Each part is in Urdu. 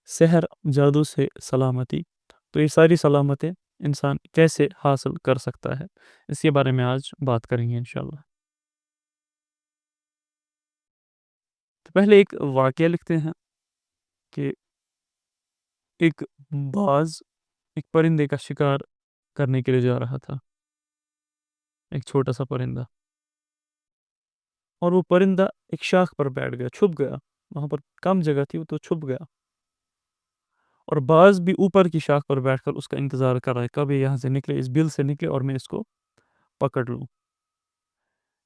سحر، جادو سے سلامتی، تو یہ ساری سلامتیں انسان کیسے حاصل کر سکتا ہے، اس کے بارے میں آج بات کریں گے انشاءاللہ۔ تو پہلے ایک واقعہ لکھتے ہیں کہ ایک باز ایک پرندے کا شکار کرنے کے لیے جا رہا تھا، ایک چھوٹا سا پرندہ، اور وہ پرندہ ایک شاخ پر بیٹھ گیا، چھپ گیا، وہاں پر کم جگہ تھی تو چھپ گیا، اور باز بھی اوپر کی شاخ پر بیٹھ کر اس کا انتظار کر رہا ہے، کب یہ یہاں سے نکلے، اس بل سے نکلے اور میں اس کو پکڑ لوں۔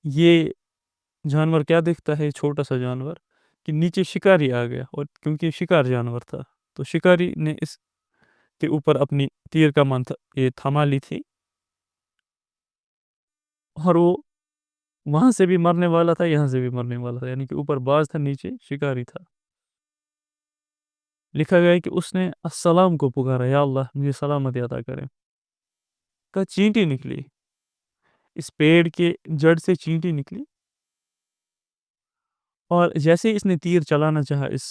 یہ جانور کیا دیکھتا ہے، چھوٹا سا جانور، کہ نیچے شکاری آ گیا، اور کیونکہ شکار جانور تھا تو شکاری نے اس کے اوپر اپنی تیر کا یہ تھما لی تھی، اور وہ وہاں سے بھی مرنے والا تھا، یہاں سے بھی مرنے والا تھا، یعنی کہ اوپر باز تھا، نیچے شکاری تھا۔ لکھا گیا ہے کہ اس نے السلام کو پکارا، یا اللہ مجھے سلامتی عطا کرے، کا چینٹی نکلی، اس پیڑ کے جڑ سے چینٹی نکلی، اور جیسے اس نے تیر چلانا چاہا، اس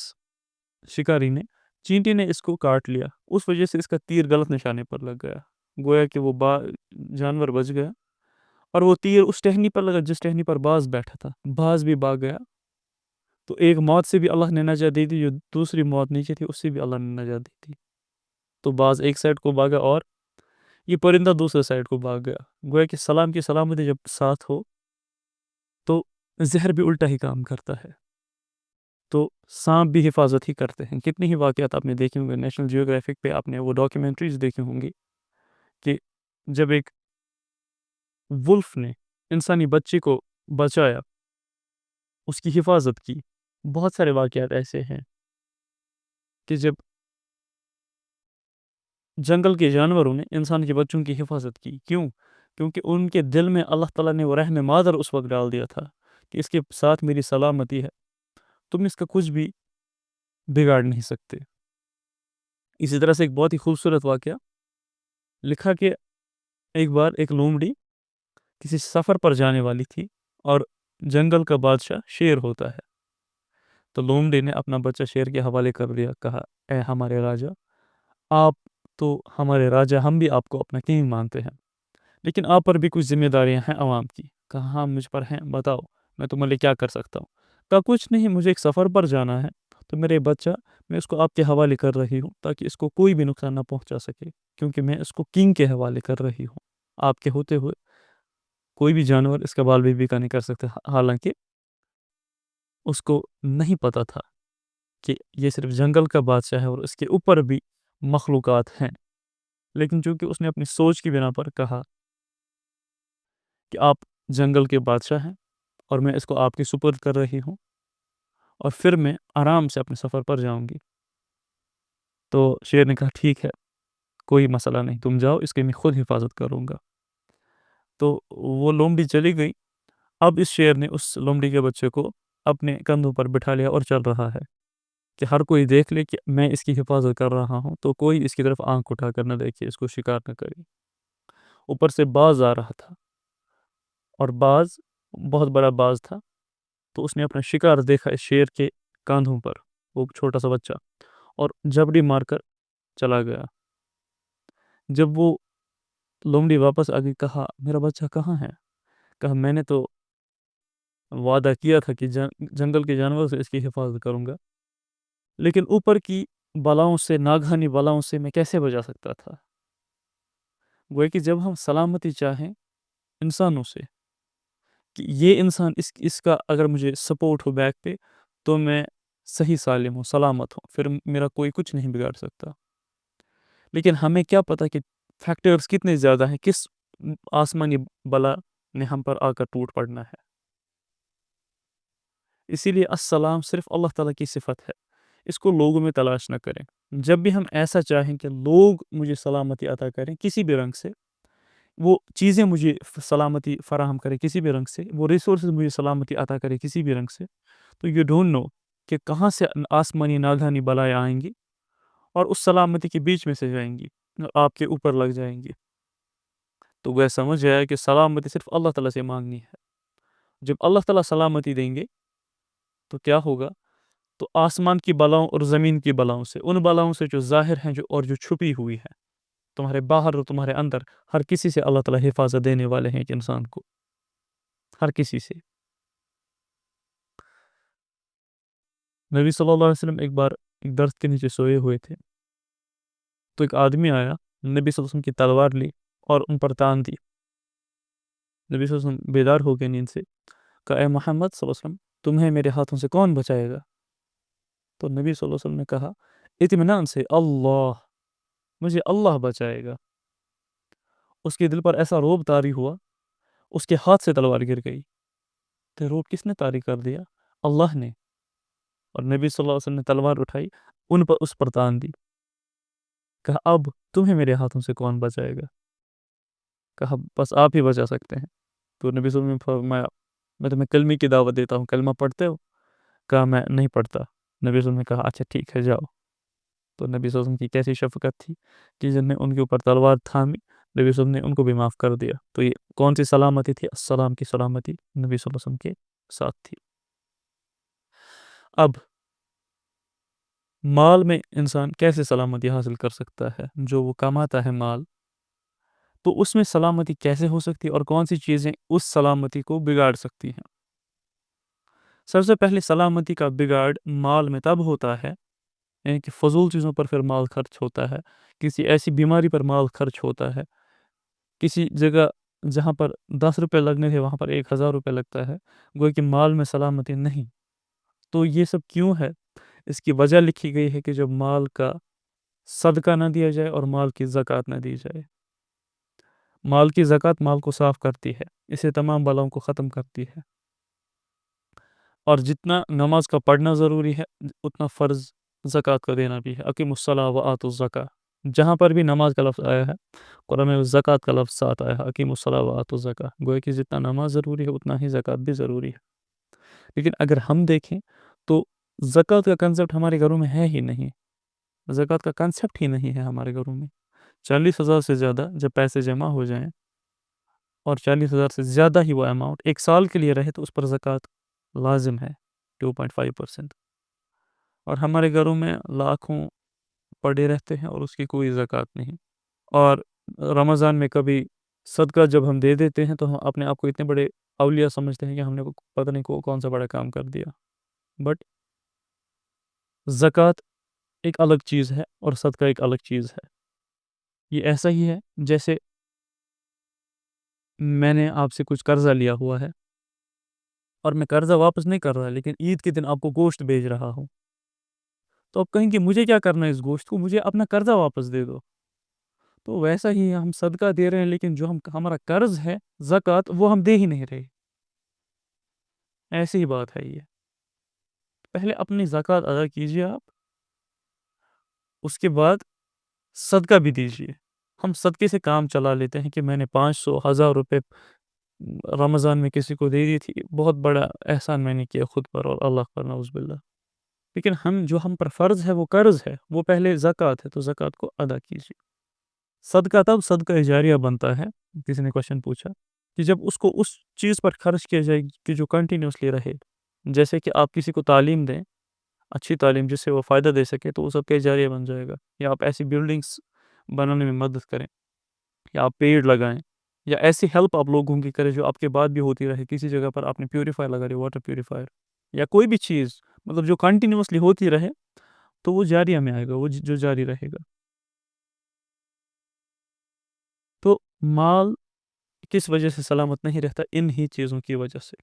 شکاری نے، چینٹی نے اس کو کاٹ لیا، اس وجہ سے اس کا تیر غلط نشانے پر لگ گیا، گویا کہ وہ جانور بچ گیا، اور وہ تیر اس ٹہنی پر لگا جس ٹہنی پر باز بیٹھا تھا، باز بھی بھاگ گیا، تو ایک موت سے بھی اللہ نے نجات دی تھی، جو دوسری موت نیچے تھی اس سے بھی اللہ نے نجات دی تھی۔ تو باز ایک سائڈ کو بھاگا اور یہ پرندہ دوسرے سائڈ کو بھاگ گیا، گویا کہ سلام کی سلامتی جب ساتھ ہو تو زہر بھی الٹا ہی کام کرتا ہے، تو سانپ بھی حفاظت ہی کرتے ہیں۔ کتنی ہی واقعات آپ نے دیکھے ہوں گے، نیشنل جیوگرافک پہ آپ نے وہ ڈاکیومنٹریز دیکھی ہوں گی کہ جب ایک ولف نے انسانی بچے کو بچایا، اس کی حفاظت کی۔ بہت سارے واقعات ایسے ہیں کہ جب جنگل کے جانوروں نے انسان کے بچوں کی حفاظت کی، کیوں؟ کیونکہ ان کے دل میں اللہ تعالیٰ نے وہ رحم مادر اس وقت ڈال دیا تھا کہ اس کے ساتھ میری سلامتی ہے، تم اس کا کچھ بھی بگاڑ نہیں سکتے۔ اسی طرح سے ایک بہت ہی خوبصورت واقعہ لکھا کہ ایک بار ایک لومڑی کسی سفر پر جانے والی تھی، اور جنگل کا بادشاہ شیر ہوتا ہے، تو لومڑی نے اپنا بچہ شیر کے حوالے کر دیا، کہا اے ہمارے راجا، آپ تو ہمارے راجا، ہم بھی آپ کو اپنا کنگ مانتے ہیں، لیکن آپ پر بھی کچھ ذمہ داریاں ہیں عوام کی۔ کہا ہاں مجھ پر ہیں، بتاؤ میں تمہارے لیے کیا کر سکتا ہوں۔ کہا کچھ نہیں، مجھے ایک سفر پر جانا ہے، تو میرے بچہ میں اس کو آپ کے حوالے کر رہی ہوں تاکہ اس کو کوئی بھی نقصان نہ پہنچا سکے، کیونکہ میں اس کو کنگ کے حوالے کر رہی ہوں، آپ کے ہوتے ہوئے کوئی بھی جانور اس کا بال بھی بیکا نہیں کر سکتا۔ حالانکہ اس کو نہیں پتا تھا کہ یہ صرف جنگل کا بادشاہ ہے اور اس کے اوپر بھی مخلوقات ہیں، لیکن چونکہ اس نے اپنی سوچ کی بنا پر کہا کہ آپ جنگل کے بادشاہ ہیں اور میں اس کو آپ کی سپرد کر رہی ہوں، اور پھر میں آرام سے اپنے سفر پر جاؤں گی، تو شیر نے کہا ٹھیک ہے، کوئی مسئلہ نہیں، تم جاؤ، اس کی میں خود حفاظت کروں گا۔ تو وہ لومڑی چلی گئی۔ اب اس شیر نے اس لومڑی کے بچے کو اپنے کندھوں پر بٹھا لیا اور چل رہا ہے کہ ہر کوئی دیکھ لے کہ میں اس کی حفاظت کر رہا ہوں، تو کوئی اس کی طرف آنکھ اٹھا کر نہ دیکھے، اس کو شکار نہ کرے۔ اوپر سے باز آ رہا تھا، اور باز بہت بڑا باز تھا، تو اس نے اپنا شکار دیکھا اس شیر کے کاندھوں پر، وہ چھوٹا سا بچہ، اور جبڑی مار کر چلا گیا۔ جب وہ لومڑی واپس آ گئی، کہا میرا بچہ کہاں ہے؟ کہا میں نے تو وعدہ کیا تھا کہ جنگل کے جانوروں سے اس کی حفاظت کروں گا، لیکن اوپر کی بلاؤں سے، ناگہانی بلاؤں سے میں کیسے بچا سکتا تھا؟ گویا کہ جب ہم سلامتی چاہیں انسانوں سے کہ یہ انسان اس کا اگر مجھے سپورٹ ہو بیک پہ، تو میں صحیح سالم ہوں، سلامت ہوں، پھر میرا کوئی کچھ نہیں بگاڑ سکتا۔ لیکن ہمیں کیا پتہ کہ فیکٹرز کتنے زیادہ ہیں، کس آسمانی بلا نے ہم پر آ کر ٹوٹ پڑنا ہے۔ اسی لیے السلام صرف اللہ تعالیٰ کی صفت ہے، اس کو لوگوں میں تلاش نہ کریں۔ جب بھی ہم ایسا چاہیں کہ لوگ مجھے سلامتی عطا کریں کسی بھی رنگ سے، وہ چیزیں مجھے سلامتی فراہم کرے کسی بھی رنگ سے، وہ ریسورسز مجھے سلامتی عطا کرے کسی بھی رنگ سے، تو یو ڈونٹ نو کہ کہاں سے آسمانی ناگہانی بلائیں آئیں گی اور اس سلامتی کے بیچ میں سے جائیں گی اور آپ کے اوپر لگ جائیں گی۔ تو وہ سمجھ آیا کہ سلامتی صرف اللہ تعالیٰ سے مانگنی ہے۔ جب اللہ تعالیٰ سلامتی دیں گے تو کیا ہوگا تو آسمان کی بلاؤں اور زمین کی بلاؤں سے، ان بلاؤں سے جو ظاہر ہیں اور جو چھپی ہوئی ہے، تمہارے باہر اور تمہارے اندر، ہر کسی سے اللہ تعالیٰ حفاظت دینے والے ہیں ایک انسان کو، ہر کسی سے۔ نبی صلی اللہ علیہ وسلم ایک بار ایک درخت کے نیچے سوئے ہوئے تھے، تو ایک آدمی آیا، نبی صلی اللہ علیہ وسلم کی تلوار لی اور ان پر تان دی۔ نبی صلی اللہ علیہ وسلم بیدار ہو گئے نیند سے، کہا اے محمد صلی اللہ علیہ وسلم، تمہیں میرے ہاتھوں سے کون بچائے گا؟ تو نبی صلی اللہ علیہ وسلم نے کہا اطمینان سے، اللہ، مجھے اللہ بچائے گا۔ اس کے دل پر ایسا روب طاری ہوا، اس کے ہاتھ سے تلوار گر گئی۔ تو روب کس نے طاری کر دیا؟ اللہ نے۔ اور نبی صلی اللہ علیہ وسلم نے تلوار اٹھائی، اس پر تان دی، کہا اب تمہیں میرے ہاتھوں سے کون بچائے گا؟ کہا بس آپ ہی بچا سکتے ہیں۔ تو نبی صلی اللہ علیہ وسلم نے فرمایا میں تمہیں کلمے کی دعوت دیتا ہوں، کلمہ پڑھتے ہو؟ کہا میں نہیں پڑھتا۔ نبی صلی اللہ علیہ وسلم نے کہا اچھا ٹھیک ہے جاؤ۔ تو نبی صلی اللہ علیہ وسلم کی کیسی شفقت تھی کہ جن نے ان کے اوپر تلوار تھامی، نبی صلی اللہ علیہ وسلم نے ان کو بھی معاف کر دیا۔ تو یہ کون سی سلامتی تھی؟ السلام کی سلامتی نبی صلی اللہ علیہ وسلم کے ساتھ تھی۔ اب مال میں انسان کیسے سلامتی حاصل کر سکتا ہے؟ جو وہ کماتا ہے مال، تو اس میں سلامتی کیسے ہو سکتی ہے اور کون سی چیزیں اس سلامتی کو بگاڑ سکتی ہیں؟ سب سے پہلے سلامتی کا بگاڑ مال میں تب ہوتا ہے، یعنی کہ فضول چیزوں پر پھر مال خرچ ہوتا ہے، کسی ایسی بیماری پر مال خرچ ہوتا ہے، کسی جگہ جہاں پر 10 روپے لگنے تھے وہاں پر 1000 روپے لگتا ہے، گویا کہ مال میں سلامتی نہیں۔ تو یہ سب کیوں ہے؟ اس کی وجہ لکھی گئی ہے کہ جب مال کا صدقہ نہ دیا جائے اور مال کی زکوٰۃ نہ دی جائے۔ مال کی زکوٰۃ مال کو صاف کرتی ہے، اسے تمام بلاؤں کو ختم کرتی ہے، اور جتنا نماز کا پڑھنا ضروری ہے اتنا فرض زکوٰۃ کا دینا بھی ہے۔ اقیموا الصلاۃ وآتوا الزکوٰۃ، جہاں پر بھی نماز کا لفظ آیا ہے قرآن میں زکوٰۃ کا لفظ ساتھ آیا ہے، اقیموا الصلاۃ وآتوا الزکوٰۃ، گویا کہ جتنا نماز ضروری ہے اتنا ہی زکوٰۃ بھی ضروری ہے۔ لیکن اگر ہم دیکھیں تو زکوٰۃ کا کنسیپٹ ہمارے گھروں میں ہے ہی نہیں، زکوٰۃ کا کنسیپٹ ہی نہیں ہے ہمارے گھروں میں۔ 40,000 سے زیادہ جب پیسے جمع ہو جائیں اور 40,000 سے زیادہ ہی وہ اماؤنٹ ایک سال کے لیے رہے تو اس پر زکوٰۃ لازم ہے 2.5%، اور ہمارے گھروں میں لاکھوں پڑے رہتے ہیں اور اس کی کوئی زکوٰۃ نہیں۔ اور رمضان میں کبھی صدقہ جب ہم دے دیتے ہیں تو ہم اپنے آپ کو اتنے بڑے اولیاء سمجھتے ہیں کہ ہم نے پتہ نہیں کون سا بڑا کام کر دیا۔ بٹ زکوٰۃ ایک الگ چیز ہے اور صدقہ ایک الگ چیز ہے۔ یہ ایسا ہی ہے جیسے میں نے آپ سے کچھ قرضہ لیا ہوا ہے اور میں قرضہ واپس نہیں کر رہا، لیکن عید کے دن آپ کو گوشت بھیج رہا ہوں، تو آپ کہیں گے مجھے کیا کرنا ہے اس گوشت کو، مجھے اپنا قرضہ واپس دے دو۔ تو ویسا ہی ہم صدقہ دے رہے ہیں لیکن جو ہمارا قرض ہے زکوٰۃ وہ ہم دے ہی نہیں رہے۔ ایسی ہی بات ہے یہ، پہلے اپنی زکوٰۃ ادا کیجیے آپ، اس کے بعد صدقہ بھی دیجیے۔ ہم صدقے سے کام چلا لیتے ہیں کہ میں نے 500 1000 روپے رمضان میں کسی کو دے دی تھی، بہت بڑا احسان میں نے کیا خود پر اور اللہ پر، نعوذ باللہ۔ لیکن ہم پر فرض ہے وہ قرض ہے، وہ پہلے زکوٰۃ ہے، تو زکوٰۃ کو ادا کیجیے۔ صدقہ تب صدقہ جاریہ بنتا ہے، کسی نے کوشچن پوچھا، کہ جب اس کو اس چیز پر خرچ کیا جائے کہ جو کنٹینیوسلی رہے، جیسے کہ آپ کسی کو تعلیم دیں، اچھی تعلیم جس سے وہ فائدہ دے سکے، تو وہ صدقہ جاریہ بن جائے گا۔ یا آپ ایسی بلڈنگس بنانے میں مدد کریں، یا آپ پیڑ لگائیں، یا ایسی ہیلپ آپ لوگوں کی کریں جو آپ کے بعد بھی ہوتی رہے۔ کسی جگہ پر آپ نے پیوریفائر لگا رہی، واٹر پیوریفائر، یا کوئی بھی چیز مطلب جو کنٹینیوسلی ہوتی رہے، تو وہ جاریہ میں آئے گا، وہ جو جاری رہے گا۔ تو مال کس وجہ سے سلامت نہیں رہتا؟ ان ہی چیزوں کی وجہ سے۔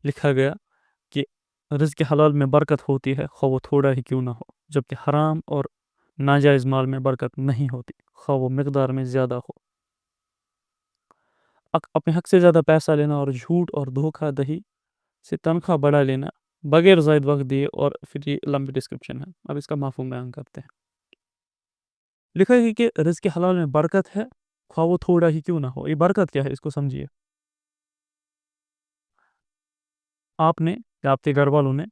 لکھا گیا کہ رزق حلال میں برکت ہوتی ہے، خواہ وہ تھوڑا ہی کیوں نہ ہو، جبکہ حرام اور ناجائز مال میں برکت نہیں ہوتی، خواہ وہ مقدار میں زیادہ ہو۔ اپنے حق سے زیادہ پیسہ لینا اور جھوٹ اور دھوکہ دہی سے تنخواہ بڑھا لینا بغیر زائد وقت دیے، اور پھر یہ لمبی ڈسکرپشن ہے، اب اس کا مفہوم بیان کرتے ہیں۔ لکھا ہے کہ رزق حلال میں برکت ہے، خواہ وہ تھوڑا ہی کیوں نہ ہو۔ یہ برکت کیا ہے اس کو سمجھیے۔ آپ نے یا آپ کے گھر والوں نے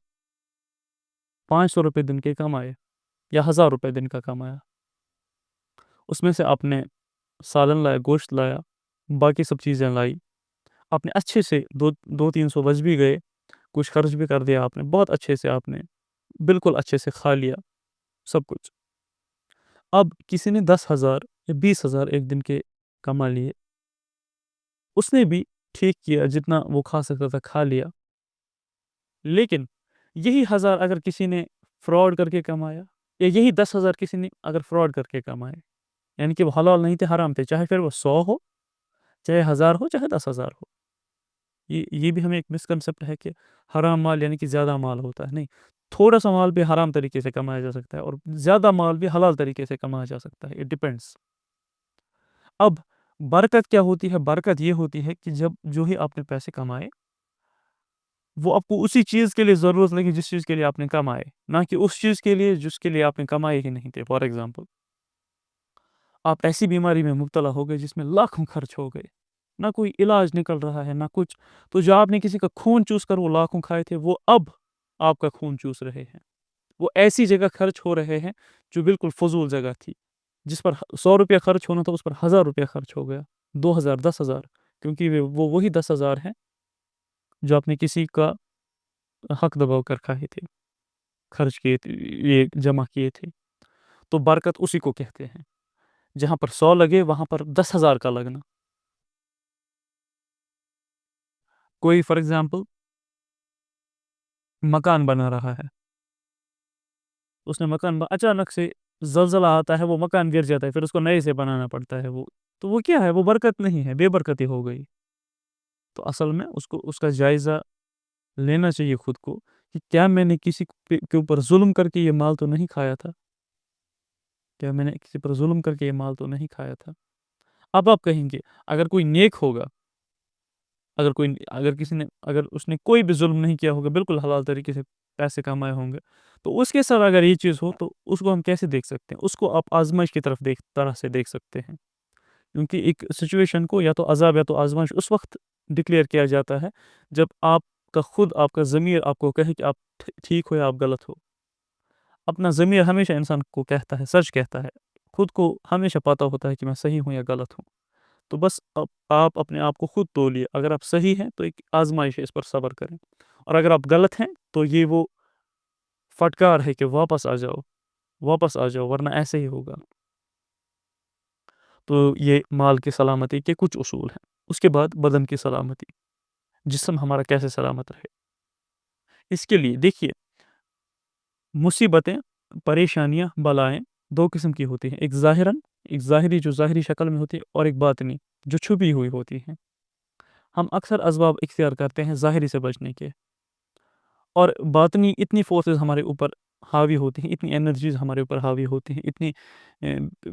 500 روپے دن کے کمائے یا 1000 روپے دن کا کمایا، اس میں سے آپ نے سالن لایا، گوشت لایا، باقی سب چیزیں لائی، آپ نے اچھے سے 200-300 بچ بھی گئے، کچھ خرچ بھی کر دیا آپ نے، بہت اچھے سے آپ نے بالکل اچھے سے کھا لیا سب کچھ. اب کسی نے 10,000 یا 20,000 ایک دن کے کما لیے, اس نے بھی ٹھیک کیا, جتنا وہ کھا سکتا تھا کھا لیا, لیکن یہی 1,000 اگر کسی نے فراڈ کر کے کمایا, یا یہی 10,000 کسی نے اگر فراڈ کر کے کمائے, یعنی کہ وہ حلال نہیں تھے, حرام تھے, چاہے پھر وہ 100 ہو, چاہے 1,000 ہو, چاہے 10,000 ہو. یہ بھی ہمیں ایک مسکنسیپٹ ہے کہ حرام مال یعنی کہ زیادہ مال ہوتا ہے. نہیں, تھوڑا سا مال بھی حرام طریقے سے کمایا جا سکتا ہے, اور زیادہ مال بھی حلال طریقے سے کمایا جا سکتا ہے. It depends. اب برکت کیا ہوتی ہے؟ برکت یہ ہوتی ہے کہ جب جو ہی آپ نے پیسے کمائے, وہ آپ کو اسی چیز کے لیے ضرورت لگی جس چیز کے لیے آپ نے کمائے, نہ کہ اس چیز کے لیے جس کے لیے آپ نے کمائے ہی نہیں تھے. فار ایگزامپل, آپ ایسی بیماری میں مبتلا ہو گئے جس میں لاکھوں خرچ ہو گئے, نہ کوئی علاج نکل رہا ہے, نہ کچھ. تو جو آپ نے کسی کا خون چوس کر وہ لاکھوں کھائے تھے, وہ اب آپ کا خون چوس رہے ہیں. وہ ایسی جگہ خرچ ہو رہے ہیں جو بالکل فضول جگہ تھی, جس پر 100 روپیہ خرچ ہونا تھا اس پر 1,000 روپیہ خرچ ہو گیا, 2,000, 10,000, کیونکہ وہ وہی 10,000 ہیں جو آپ نے کسی کا حق دباؤ کر کھائے تھے, خرچ کیے تھے, یہ جمع کیے تھے. تو برکت اسی کو کہتے ہیں. جہاں پر 100 لگے وہاں پر 10,000 کا لگنا. کوئی فار ایگزامپل مکان بنا رہا ہے, اس نے اچانک سے زلزلہ آتا ہے, وہ مکان گر جاتا ہے, پھر اس کو نئے سے بنانا پڑتا ہے. تو وہ کیا ہے؟ وہ برکت نہیں ہے, بے برکتی ہو گئی. تو اصل میں اس کا جائزہ لینا چاہیے خود کو, کہ کیا میں نے کسی کے اوپر ظلم کر کے یہ مال تو نہیں کھایا تھا؟ کیا میں نے کسی پر ظلم کر کے یہ مال تو نہیں کھایا تھا؟ اب آپ کہیں گے, اگر کوئی نیک ہوگا, اگر اس نے کوئی بھی ظلم نہیں کیا ہوگا, بالکل حلال طریقے سے پیسے کمائے ہوں گے, تو اس کے ساتھ اگر یہ چیز ہو تو اس کو ہم کیسے دیکھ سکتے ہیں؟ اس کو آپ آزمائش کی طرح سے دیکھ سکتے ہیں. کیونکہ ایک سچویشن کو یا تو عذاب یا تو آزمائش اس وقت ڈکلیئر کیا جاتا ہے جب آپ کا ضمیر آپ کو کہے کہ آپ ٹھیک ہو یا آپ غلط ہو. اپنا ضمیر ہمیشہ انسان کو کہتا ہے, سچ کہتا ہے. خود کو ہمیشہ پتہ ہوتا ہے کہ میں صحیح ہوں یا غلط ہوں. تو بس آپ اپنے آپ کو خود تولیے. اگر آپ صحیح ہیں تو ایک آزمائش ہے, اس پر صبر کریں, اور اگر آپ غلط ہیں تو یہ وہ فٹکار ہے کہ واپس آ جاؤ ورنہ ایسے ہی ہوگا. تو یہ مال کی سلامتی کے کچھ اصول ہیں. اس کے بعد بدن کی سلامتی, جسم ہمارا کیسے سلامت رہے. اس کے لیے دیکھیے, مصیبتیں, پریشانیاں, بلائیں 2 قسم کی ہوتی ہیں. ایک ظاہری جو ظاہری شکل میں ہوتی ہے, اور ایک باطنی جو چھپی ہوئی ہوتی ہیں. ہم اکثر اسباب اختیار کرتے ہیں ظاہری سے بچنے کے, اور باطنی اتنی فورسز ہمارے اوپر حاوی ہوتی ہیں, اتنی انرجیز ہمارے اوپر حاوی ہوتی ہیں, اتنی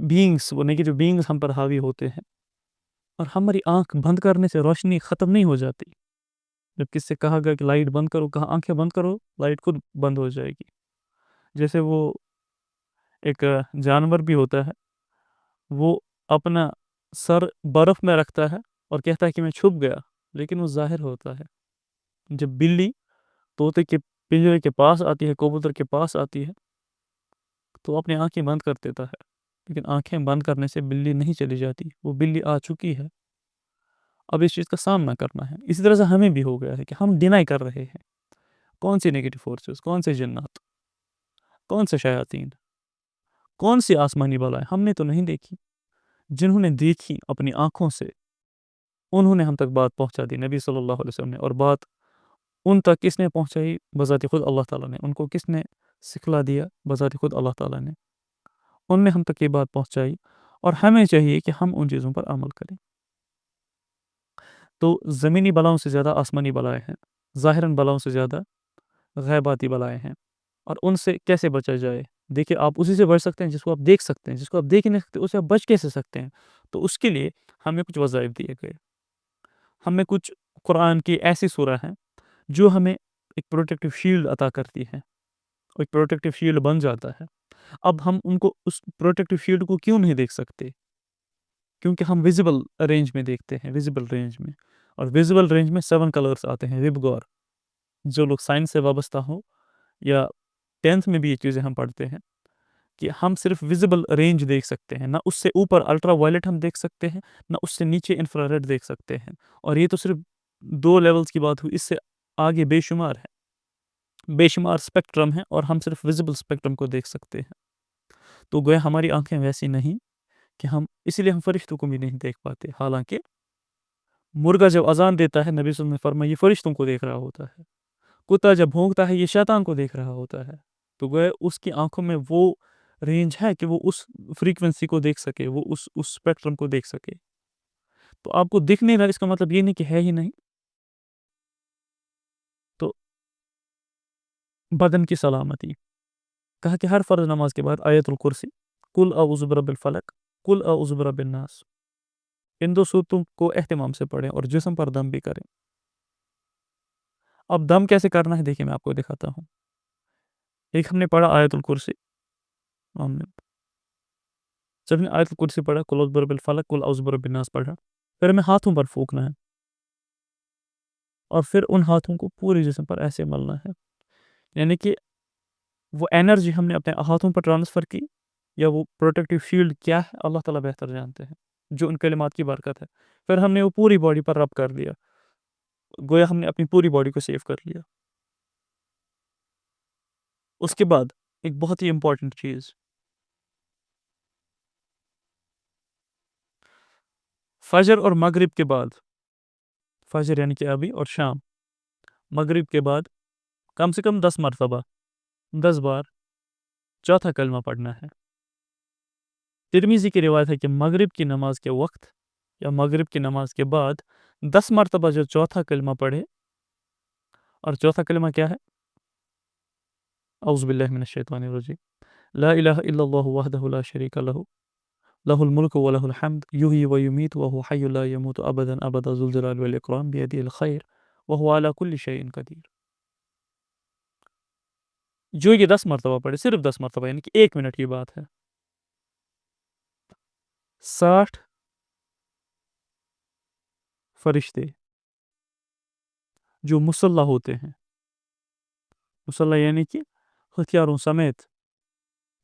بینگس, وہ نیگیٹو بینگس ہم پر حاوی ہوتے ہیں, اور ہماری آنکھ بند کرنے سے روشنی ختم نہیں ہو جاتی. جب کس سے کہا گیا کہ لائٹ بند کرو, کہا آنکھیں بند کرو, لائٹ خود بند ہو جائے گی. جیسے وہ ایک جانور بھی ہوتا ہے, وہ اپنا سر برف میں رکھتا ہے اور کہتا ہے کہ میں چھپ گیا, لیکن وہ ظاہر ہوتا ہے. جب بلی طوطے کے پنجرے کے پاس آتی ہے, کبوتر کے پاس آتی ہے, تو اپنی آنکھیں بند کر دیتا ہے, لیکن آنکھیں بند کرنے سے بلی نہیں چلی جاتی, وہ بلی آ چکی ہے. اب اس چیز کا سامنا کرنا ہے. اسی طرح سے ہمیں بھی ہو گیا ہے کہ ہم ڈینائی کر رہے ہیں. کون سی نیگیٹو فورسز, کون سے جنات, کون سے شیاطین, کون سی آسمانی بلائیں ہم نے تو نہیں دیکھی. جنہوں نے دیکھی اپنی آنکھوں سے, انہوں نے ہم تک بات پہنچا دی, نبی صلی اللہ علیہ وسلم نے. اور بات ان تک کس نے پہنچائی؟ بذات خود اللہ تعالیٰ نے. ان کو کس نے سکھلا دیا؟ بذات خود اللہ تعالیٰ نے. ان نے ہم تک یہ بات پہنچائی, اور ہمیں چاہیے کہ ہم ان چیزوں پر عمل کریں. تو زمینی بلاؤں سے زیادہ آسمانی بلائیں ہیں, ظاہراً بلاؤں سے زیادہ غیباتی بلائیں ہیں. اور ان سے کیسے بچا جائے؟ دیکھیں, آپ اسی سے بچ سکتے ہیں جس کو آپ دیکھ سکتے ہیں. جس کو آپ دیکھ نہیں سکتے, اسے آپ بچ کیسے سکتے ہیں؟ تو اس کے لیے ہمیں کچھ وظائف دیے گئے. ہمیں کچھ قرآن کی ایسی سورہ ہیں جو ہمیں ایک پروٹیکٹیو شیلڈ عطا کرتی ہے, ایک پروٹیکٹیو شیلڈ بن جاتا ہے. اب ہم ان کو, اس پروٹیکٹیو شیلڈ کو کیوں نہیں دیکھ سکتے؟ کیونکہ ہم ویزیبل رینج میں دیکھتے ہیں, ویزیبل رینج میں. اور ویزیبل رینج میں 7 کلرز آتے ہیں. وب گور, جو لوگ سائنس سے وابستہ ہوں, یا 10th میں بھی یہ چیزیں ہم پڑھتے ہیں, کہ ہم صرف ویزیبل رینج دیکھ سکتے ہیں, نہ اس سے اوپر الٹرا وائلٹ ہم دیکھ سکتے ہیں, نہ اس سے نیچے انفرا ریڈ دیکھ سکتے ہیں. اور یہ تو صرف 2 لیولز کی بات ہوئی, اس سے آگے بے شمار ہے. بے شمار اسپیکٹرم ہیں اور ہم صرف ویزیبل اسپیکٹرم کو دیکھ سکتے ہیں. تو گویا ہماری آنکھیں ویسی نہیں کہ اسی لیے ہم فرشتوں کو بھی نہیں دیکھ پاتے. حالانکہ مرغا جب اذان دیتا ہے نبی صلی اللہ علیہ وسلم نے فرمایا یہ فرشتوں کو دیکھ رہا ہوتا ہے. کتا جب بھونکتا ہے یہ شیطان کو دیکھ رہا ہوتا ہے. تو گویا اس کی آنکھوں میں وہ رینج ہے کہ وہ اس فریکوینسی کو دیکھ سکے, وہ اس اسپیکٹرم کو دیکھ سکے. تو آپ کو دکھ نہیں رہا اس کا مطلب یہ نہیں کہ ہے ہی نہیں. تو بدن کی سلامتی, کہا کہ ہر فرض نماز کے بعد آیت الکرسی, قل اعوذ برب الفلق, قل اعوذ برب الناس, ان 2 صورتوں کو اہتمام سے پڑھیں اور جسم پر دم بھی کریں. اب دم کیسے کرنا ہے دیکھیں میں آپ کو دکھاتا ہوں. ایک ہم نے پڑھا آیت الکرسی, جب نے آیت الکرسی پڑھا, قل اعوذ برب الفلق, قل اعوذ برب الناس پڑھا, پھر ہمیں ہاتھوں پر پھونکنا ہے اور پھر ان ہاتھوں کو پورے جسم پر ایسے ملنا ہے. یعنی کہ وہ انرجی ہم نے اپنے ہاتھوں پر ٹرانسفر کی یا وہ پروٹیکٹیو شیلڈ کیا ہے اللہ تعالیٰ بہتر جانتے ہیں, جو ان کلمات کی برکت ہے. پھر ہم نے وہ پوری باڈی پر رب کر دیا, گویا ہم نے اپنی پوری باڈی کو سیو کر لیا. اس کے بعد ایک بہت ہی امپورٹنٹ چیز, فجر اور مغرب کے بعد, فجر یعنی کہ ابھی اور شام, مغرب کے بعد کم سے کم 10 مرتبہ 10 بار چوتھا کلمہ پڑھنا ہے. ترمذی کی روایت ہے کہ مغرب کی نماز کے وقت یا مغرب کی نماز کے بعد 10 مرتبہ جو چوتھا کلمہ پڑھے, اور چوتھا کلمہ کیا ہے؟ اعوذ باللہ من الشیطان الرجیم, لا الہ الا اللہ وحدہ لا شریک لہ, لہ الملک و لہ الحمد, یحیی و یمیت وہو حی لا یموت ابدا ابدا ذو الجلال والاکرام بیدہ الخیر وہو علی کل شیء قدیر. جو یہ 10 مرتبہ پڑھے, صرف 10 مرتبہ, یعنی کہ 1 منٹ کی بات ہے, 60 فرشتے جو مسلح ہوتے ہیں, مسلح یعنی کہ ہتھیاروں سمیت,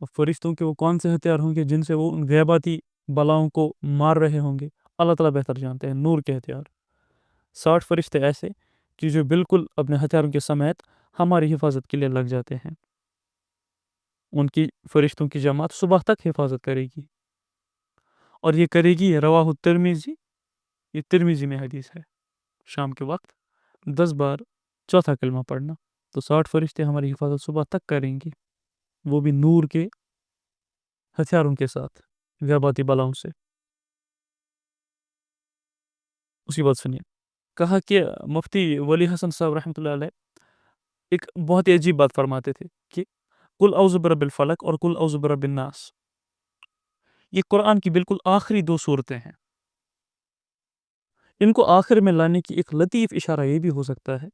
اور فرشتوں کے وہ کون سے ہتھیار ہوں گے جن سے وہ ان غیباتی بلاؤں کو مار رہے ہوں گے, اللہ تعالیٰ بہتر جانتے ہیں, نور کے ہتھیار. 60 فرشتے ایسے کہ جو بالکل اپنے ہتھیاروں کے سمیت ہماری حفاظت کے لیے لگ جاتے ہیں. ان کی فرشتوں کی جماعت صبح تک حفاظت کرے گی, اور یہ کرے گی رواہ الترمذی, یہ ترمذی میں حدیث ہے, شام کے وقت 10 بار چوتھا کلمہ پڑھنا. تو 60 فرشتے ہماری حفاظت صبح تک کریں گے, وہ بھی نور کے ہتھیاروں کے ساتھ, غیباتی بلاؤں سے. اسی بات سنیے, کہا کہ مفتی ولی حسن صاحب رحمۃ اللہ علیہ ایک بہت ہی عجیب بات فرماتے تھے کہ قل اعوذ برب الفلق اور قل اعوذ برب الناس یہ قرآن کی بالکل آخری 2 صورتیں ہیں. ان کو آخر میں لانے کی ایک لطیف اشارہ یہ بھی ہو سکتا ہے,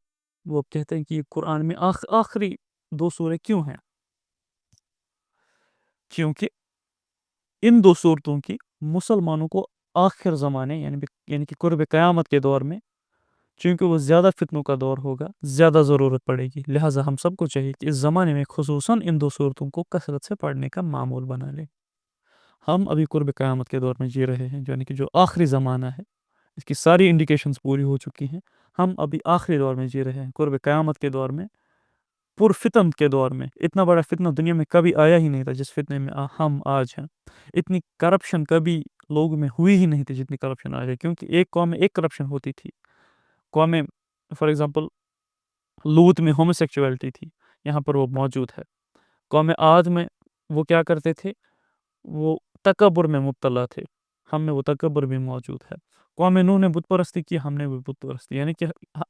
وہ اب کہتے ہیں کہ یہ قرآن میں آخری 2 سوریں کیوں ہیں, کیونکہ ان 2 صورتوں کی مسلمانوں کو آخر زمانے یعنی کہ قرب قیامت کے دور میں, چونکہ وہ زیادہ فتنوں کا دور ہوگا, زیادہ ضرورت پڑے گی. لہٰذا ہم سب کو چاہیے کہ اس زمانے میں خصوصاً ان 2 صورتوں کو کثرت سے پڑھنے کا معمول بنا لیں. ہم ابھی قرب قیامت کے دور میں جی رہے ہیں, یعنی کہ جو آخری زمانہ ہے, اس کی ساری انڈیکیشنز پوری ہو چکی ہیں. ہم ابھی آخری دور میں جی رہے ہیں, قرب قیامت کے دور میں, پر فتن کے دور میں. اتنا بڑا فتنہ دنیا میں کبھی آیا ہی نہیں تھا جس فتنے میں ہم آج ہیں. اتنی کرپشن کبھی لوگوں میں ہوئی ہی نہیں تھی جتنی کرپشن آج ہے, کیونکہ ایک قوم میں ایک کرپشن ہوتی تھی. قوم میں فار ایگزامپل لوط میں ہومو سیکچویلٹی تھی, یہاں پر وہ موجود ہے. قوم عاد میں وہ کیا کرتے تھے, وہ تکبر میں مبتلا تھے, ہم میں وہ تکبر بھی موجود ہے. قوم نوح نے بت پرستی کی, ہم نے بھی بت پرستی, یعنی کہ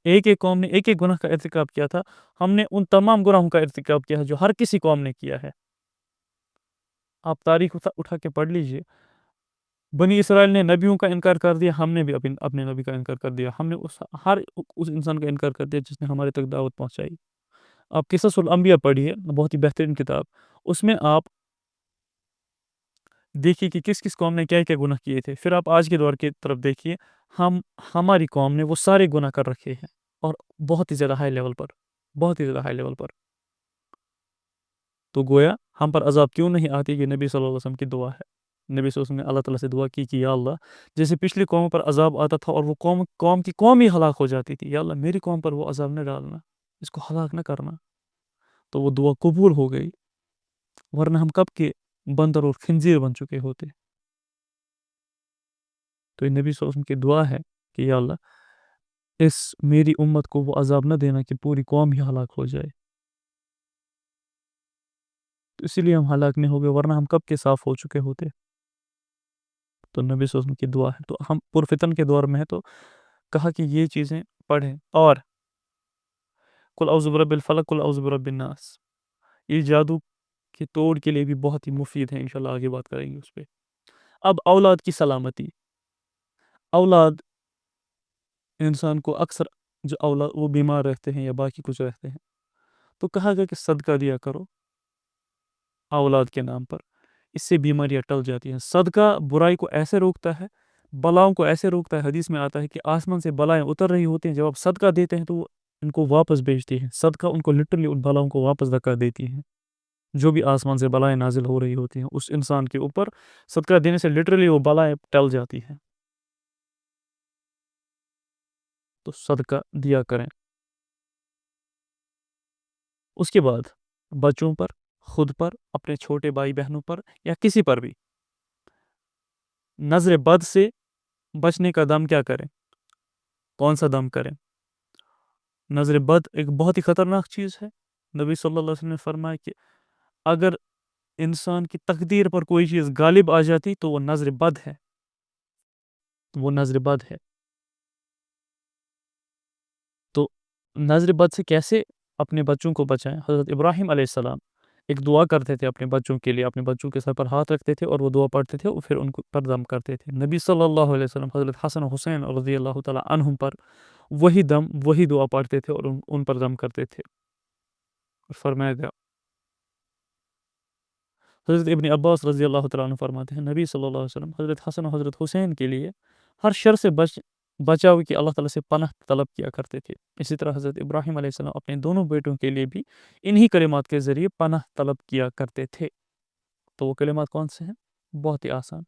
ایک ایک قوم نے ایک ایک گناہ کا ارتکاب کیا تھا, ہم نے ان تمام گناہوں کا ارتکاب کیا ہے جو ہر کسی قوم نے کیا ہے. آپ تاریخ اٹھا کے پڑھ لیجئے, بنی اسرائیل نے نبیوں کا انکار کر دیا, ہم نے بھی اپنے نبی کا انکار کر دیا. ہم نے ہر اس انسان کا انکار کر دیا جس نے ہمارے تک دعوت پہنچائی. آپ قصص الانبیاء پڑھیے, بہت ہی بہترین کتاب, اس میں آپ دیکھیے کہ کس کس قوم نے کیا کیا گناہ کیے تھے. پھر آپ آج کے دور کی طرف دیکھیے, ہماری قوم نے وہ سارے گناہ کر رکھے ہیں, اور بہت ہی زیادہ ہائی لیول پر, بہت ہی زیادہ ہائی لیول پر. تو گویا ہم پر عذاب کیوں نہیں آتی, کہ نبی صلی اللہ علیہ وسلم کی دعا ہے. نبی صلی اللہ علیہ وسلم نے اللہ تعالیٰ سے دعا کی کہ یا اللہ, جیسے پچھلی قوموں پر عذاب آتا تھا اور وہ قوم کی قوم ہی ہلاک ہو جاتی تھی, یا اللہ میری قوم پر وہ عذاب نہ ڈالنا, اس کو ہلاک نہ کرنا. تو وہ دعا قبول ہو گئی، ورنہ ہم کب کے بندر اور خنزیر بن چکے ہوتے۔ تو یہ نبی صلی اللہ علیہ وسلم کی دعا ہے کہ یا اللہ اس میری امت کو وہ عذاب نہ دینا کہ پوری قوم ہی ہلاک ہو جائے، تو اسی لیے ہم ہلاک نہیں ہو گئے، ورنہ ہم کب کے صاف ہو چکے ہوتے۔ تو نبی صلی اللہ علیہ وسلم کی دعا ہے، تو ہم پرفتن کے دور میں ہیں، تو کہا کہ یہ چیزیں پڑھیں، اور قل اعوذ برب الفلق قل اعوذ برب الناس، یہ جادو کے توڑ کے لیے بھی بہت ہی مفید ہے، انشاءاللہ آگے بات کریں گے اس پہ۔ اب اولاد کی سلامتی، اولاد انسان کو اکثر جو اولاد وہ بیمار رہتے ہیں یا باقی کچھ رہتے ہیں، تو کہا گیا کہ صدقہ دیا کرو اولاد کے نام پر، اس سے بیماریاں ٹل جاتی ہیں۔ صدقہ برائی کو ایسے روکتا ہے، بلاؤں کو ایسے روکتا ہے، حدیث میں آتا ہے کہ آسمان سے بلائیں اتر رہی ہوتی ہیں، جب آپ صدقہ دیتے ہیں تو وہ ان کو واپس بھیجتی ہیں، صدقہ ان کو لٹرلی ان بلاؤں کو واپس دھکا دیتی ہیں، جو بھی آسمان سے بلائیں نازل ہو رہی ہوتی ہیں اس انسان کے اوپر صدقہ دینے سے لٹرلی وہ بلائیں ٹل جاتی ہیں۔ تو صدقہ دیا کریں۔ اس کے بعد بچوں پر، خود پر، اپنے چھوٹے بھائی بہنوں پر یا کسی پر بھی نظر بد سے بچنے کا دم کیا کریں؟ کون سا دم کریں؟ نظر بد ایک بہت ہی خطرناک چیز ہے۔ نبی صلی اللہ علیہ وسلم نے فرمایا کہ اگر انسان کی تقدیر پر کوئی چیز غالب آ جاتی تو وہ نظر بد ہے، وہ نظر بد ہے۔ تو نظر بد سے کیسے اپنے بچوں کو بچائیں؟ حضرت ابراہیم علیہ السلام ایک دعا کرتے تھے اپنے بچوں کے لیے، اپنے بچوں کے سر پر ہاتھ رکھتے تھے اور وہ دعا پڑھتے تھے اور پھر ان کو پر دم کرتے تھے۔ نبی صلی اللہ علیہ وسلم حضرت حسن و حسین رضی اللہ تعالیٰ عنہم پر وہی دعا پڑھتے تھے اور ان پر دم کرتے تھے۔ اور فرمایا گیا، حضرت ابن عباس رضی اللہ تعالیٰ عنہ فرماتے ہیں نبی صلی اللہ علیہ وسلم حضرت حسن و حضرت حسین کے لیے ہر شر سے بچاؤ کی اللہ تعالیٰ سے پناہ طلب کیا کرتے تھے۔ اسی طرح حضرت ابراہیم علیہ السلام اپنے دونوں بیٹوں کے لیے بھی انہی کلمات کے ذریعے پناہ طلب کیا کرتے تھے۔ تو وہ کلمات کون سے ہیں؟ بہت ہی آسان۔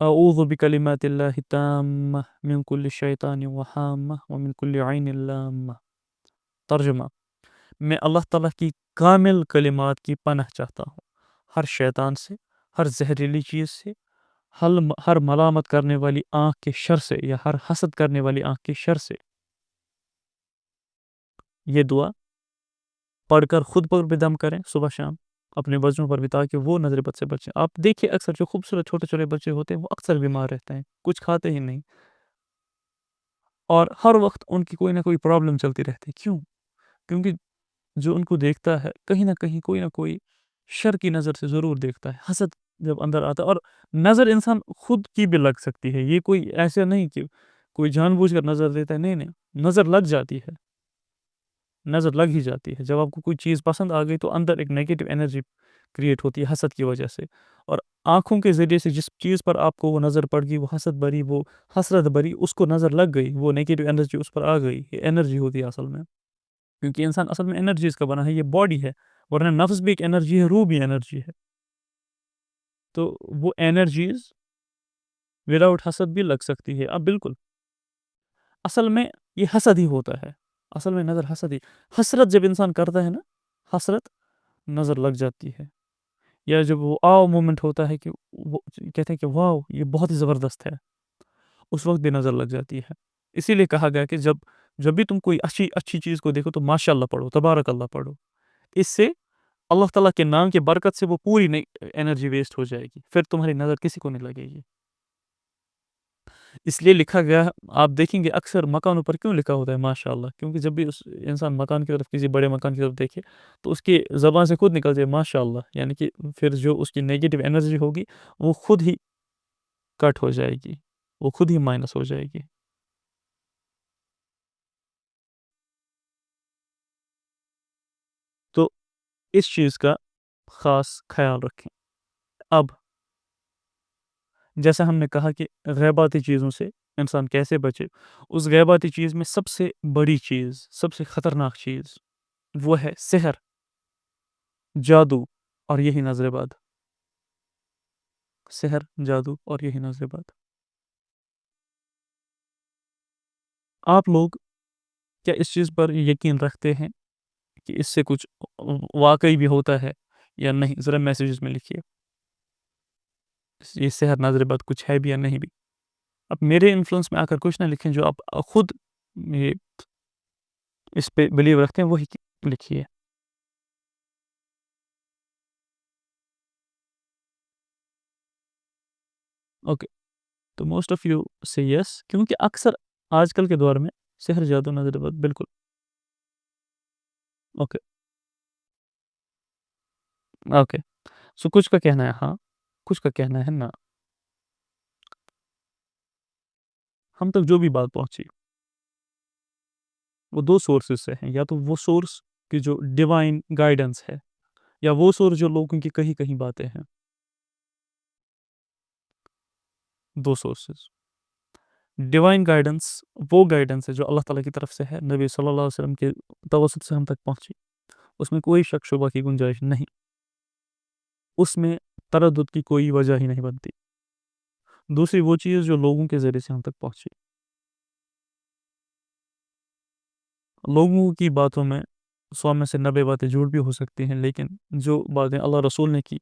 اعوذ بکلمات اللہ التامہ من کل شیطان وہامہ ومن کل عین لامہ۔ ترجمہ، میں اللہ تعالیٰ کی کامل کلمات کی پناہ چاہتا ہوں، ہر شیطان سے، ہر زہریلی چیز سے، ہر ملامت کرنے والی آنکھ کے شر سے یا ہر حسد کرنے والی آنکھ کے شر سے۔ یہ دعا پڑھ کر خود پر بھی دم کریں صبح شام، اپنے بچوں پر بھی، تاکہ وہ نظر بد سے بچیں۔ آپ دیکھیں اکثر جو خوبصورت چھوٹے چھوٹے بچے ہوتے ہیں وہ اکثر بیمار رہتے ہیں، کچھ کھاتے ہی نہیں، اور ہر وقت ان کی کوئی نہ کوئی پرابلم چلتی رہتی ہے۔ کیوں؟ کیونکہ جو ان کو دیکھتا ہے کہیں نہ کوئی شر کی نظر سے ضرور دیکھتا ہے۔ حسد جب اندر آتا ہے، اور نظر انسان خود کی بھی لگ سکتی ہے، یہ کوئی ایسا نہیں کہ کوئی جان بوجھ کر نظر دیتا ہے، نہیں، نظر لگ جاتی ہے، نظر لگ ہی جاتی ہے۔ جب آپ کو کوئی چیز پسند آ گئی تو اندر ایک نیگیٹو انرجی کریٹ ہوتی ہے حسد کی وجہ سے، اور آنکھوں کے ذریعے سے جس چیز پر آپ کو وہ نظر پڑ گئی، وہ حسد بری، وہ حسرت بری، اس کو نظر لگ گئی، وہ نیگیٹو انرجی اس پر آ گئی، یہ انرجی ہوتی ہے اصل میں، کیونکہ انسان اصل میں انرجیز کا بنا ہے، یہ باڈی ہے، ورنہ نفس بھی ایک انرجی ہے، روح بھی انرجی ہے، تو وہ انرجیز وداؤٹ حسد بھی لگ سکتی ہے۔ اب بالکل اصل میں یہ حسد ہی ہوتا ہے، اصل میں نظر حسد ہی، حسرت جب انسان کرتا ہے نا، حسرت نظر لگ جاتی ہے، یا جب وہ مومنٹ ہوتا ہے کہ وہ کہتے ہیں کہ واو یہ بہت ہی زبردست ہے، اس وقت بھی نظر لگ جاتی ہے۔ اسی لیے کہا گیا کہ جب بھی تم کوئی اچھی چیز کو دیکھو تو ماشاء اللہ پڑھو، تبارک اللہ پڑھو، اس سے اللہ تعالیٰ کے نام کے برکت سے وہ پوری انرجی ویسٹ ہو جائے گی، پھر تمہاری نظر کسی کو نہیں لگے گی۔ اس لیے لکھا گیا، آپ دیکھیں گے اکثر مکانوں پر کیوں لکھا ہوتا ہے ماشاء اللہ، کیونکہ جب بھی اس انسان مکان کی طرف، کسی بڑے مکان کی طرف دیکھے تو اس کی زبان سے خود نکل جائے ماشاء اللہ، یعنی کہ پھر جو اس کی نیگیٹو انرجی ہوگی وہ خود ہی کٹ ہو جائے گی، وہ خود ہی مائنس ہو جائے گی۔ تو اس چیز کا خاص خیال رکھیں۔ اب جیسا ہم نے کہا کہ غیباتی چیزوں سے انسان کیسے بچے، اس غیباتی چیز میں سب سے بڑی چیز، سب سے خطرناک چیز وہ ہے سحر، جادو اور یہی نظر بد۔ سحر، جادو اور یہی نظر بد۔ آپ لوگ کیا اس چیز پر یقین رکھتے ہیں کہ اس سے کچھ واقعی بھی ہوتا ہے یا نہیں، ذرا میسیجز میں لکھیے یہ سحر نظر بد کچھ ہے بھی یا نہیں بھی. اب میرے انفلوئنس میں آ کر کچھ نہ لکھیں، جو آپ خود یہ اس پہ بلیو رکھتے ہیں وہی لکھیے. اوکے، تو موسٹ آف یو سے یس، کیونکہ اکثر آج کل کے دور میں سحر جادو نظر بد بالکل. اوکے اوکے، سو کچھ کا کہنا ہے ہاں، کچھ کا کہنا ہے نا. ہم تک جو بھی بات پہنچی وہ دو سورسز سے ہیں، یا تو وہ سورس کی جو ڈیوائن گائیڈنس ہے، یا وہ سورس جو لوگوں کی کہیں کہیں باتیں ہیں. دو سورسز. ڈیوائن گائیڈنس وہ گائیڈنس ہے جو اللہ تعالیٰ کی طرف سے ہے، نبی صلی اللہ علیہ وسلم کے توسط سے ہم تک پہنچی، اس میں کوئی شک شبہ کی گنجائش نہیں، اس میں تردد کی کوئی وجہ ہی نہیں بنتی. دوسری وہ چیز جو لوگوں کے ذریعے سے ہم تک پہنچی. لوگوں کی باتوں میں 100 میں سے 90 باتیں جھوٹ بھی ہو سکتی ہیں، لیکن جو باتیں اللہ رسول نے کی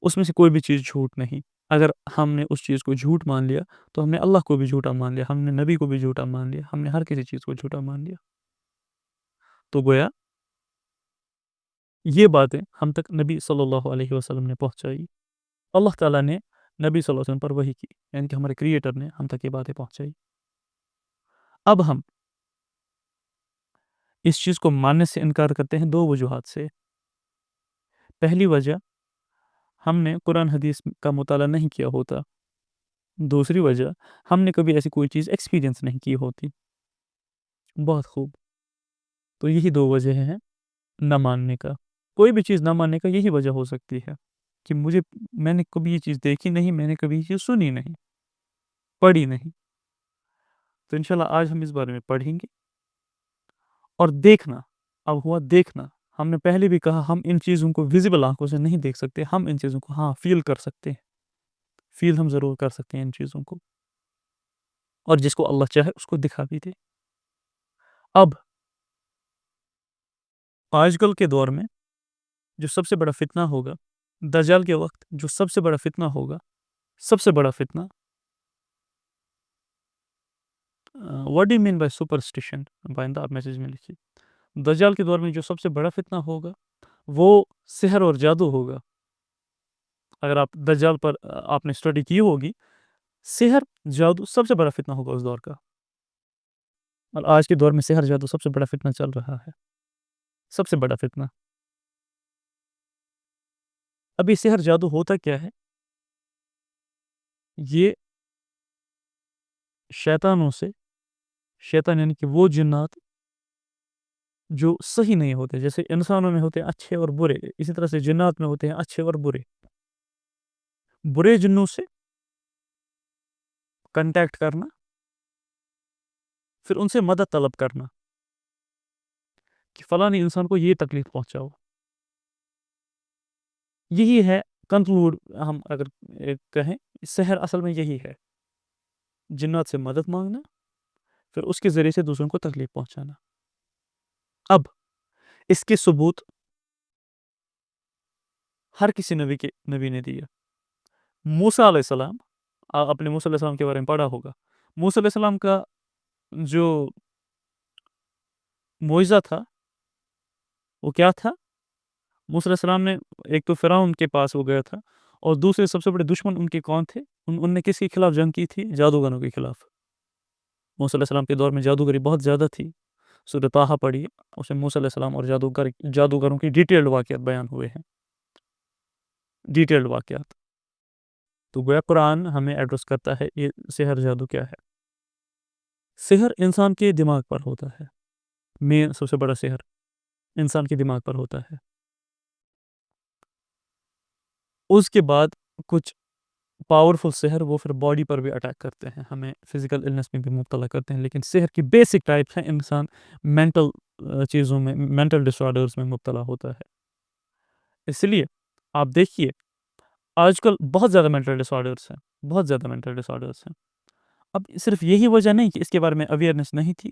اس میں سے کوئی بھی چیز جھوٹ نہیں. اگر ہم نے اس چیز کو جھوٹ مان لیا تو ہم نے اللہ کو بھی جھوٹا مان لیا، ہم نے نبی کو بھی جھوٹا مان لیا، ہم نے ہر کسی چیز کو جھوٹا مان لیا. تو گویا یہ باتیں ہم تک نبی صلی اللہ علیہ وسلم نے پہنچائی، اللہ تعالیٰ نے نبی صلی اللہ علیہ وسلم پر وحی کی، یعنی کہ ہمارے کریٹر نے ہم تک یہ باتیں پہنچائی. اب ہم اس چیز کو ماننے سے انکار کرتے ہیں دو وجوہات سے. پہلی وجہ، ہم نے قرآن حدیث کا مطالعہ نہیں کیا ہوتا. دوسری وجہ، ہم نے کبھی ایسی کوئی چیز ایکسپیرینس نہیں کی ہوتی. بہت خوب. تو یہی دو وجہ ہیں نہ ماننے کا. کوئی بھی چیز نہ ماننے کا یہی وجہ ہو سکتی ہے کہ میں نے کبھی یہ چیز دیکھی نہیں، میں نے کبھی یہ چیز سنی نہیں، پڑھی نہیں. تو انشاءاللہ آج ہم اس بارے میں پڑھیں گے. اور دیکھنا، اب ہوا دیکھنا. ہم نے پہلے بھی کہا ہم ان چیزوں کو ویزیبل آنکھوں سے نہیں دیکھ سکتے، ہم ان چیزوں کو ہاں فیل کر سکتے ہیں. فیل ہم ضرور کر سکتے ہیں ان چیزوں کو، اور جس کو اللہ چاہے اس کو دکھا بھی دے. اب آج کل کے دور میں جو سب سے بڑا فتنہ ہوگا، دجال کے وقت جو سب سے بڑا فتنہ ہوگا، سب سے بڑا فتنہ، what do you mean by superstition? بائندہ آپ میسیج میں لکھیے. دجال کے دور میں جو سب سے بڑا فتنہ ہوگا وہ سحر اور جادو ہوگا. اگر آپ دجال پر آپ نے اسٹڈی کی ہوگی، سحر جادو سب سے بڑا فتنہ ہوگا اس دور کا. اور آج کے دور میں سحر جادو سب سے بڑا فتنہ چل رہا ہے، سب سے بڑا فتنہ. ابھی سحر جادو ہوتا کیا ہے؟ یہ شیطانوں سے، شیطان یعنی کہ وہ جنات جو صحیح نہیں ہوتے، جیسے انسانوں میں ہوتے ہیں اچھے اور برے، اسی طرح سے جنات میں ہوتے ہیں اچھے اور برے. برے جنوں سے کنٹیکٹ کرنا، پھر ان سے مدد طلب کرنا کہ فلانی انسان کو یہ تکلیف پہنچاؤ. یہی ہے کنکلوڈ، ہم اگر کہیں سحر اصل میں یہی ہے، جنات سے مدد مانگنا، پھر اس کے ذریعے سے دوسروں کو تکلیف پہنچانا. اب اس کے ثبوت ہر کسی نبی نے دیا. موسیٰ علیہ السلام، آپ نے موسیٰ علیہ السلام کے بارے میں پڑھا ہوگا. موسیٰ علیہ السلام کا جو معجزہ تھا وہ کیا تھا؟ موسیٰ علیہ السلام نے ایک تو فرعون کے پاس وہ گیا تھا، اور دوسرے سب سے بڑے دشمن ان کے کون تھے؟ ان نے کس کے خلاف جنگ کی تھی؟ جادوگروں کے خلاف. موسیٰ علیہ السلام کے دور میں جادوگری بہت زیادہ تھی. سورہ طٰہٰ پڑھی، اس میں موسیٰ علیہ السلام اور جادوگروں کی ڈیٹیلڈ واقعات بیان ہوئے ہیں، ڈیٹیلڈ واقعات. تو گویا قرآن ہمیں ایڈریس کرتا ہے یہ سحر جادو کیا ہے. سحر انسان کے دماغ پر ہوتا ہے. مین سب سے بڑا سحر انسان کے دماغ پر ہوتا ہے. اس کے بعد کچھ پاورفل سحر وہ پھر باڈی پر بھی اٹیک کرتے ہیں، ہمیں فزیکل النس میں بھی مبتلا کرتے ہیں. لیکن سحر کی بیسک ٹائپ ہیں انسان مینٹل چیزوں میں، مینٹل ڈس آرڈرز میں مبتلا ہوتا ہے. اس لیے آپ دیکھیے آج کل بہت زیادہ مینٹل ڈس آرڈرز ہیں، بہت زیادہ مینٹل ڈس آرڈرز ہیں. اب صرف یہی وجہ نہیں کہ اس کے بارے میں اویئرنیس نہیں تھی،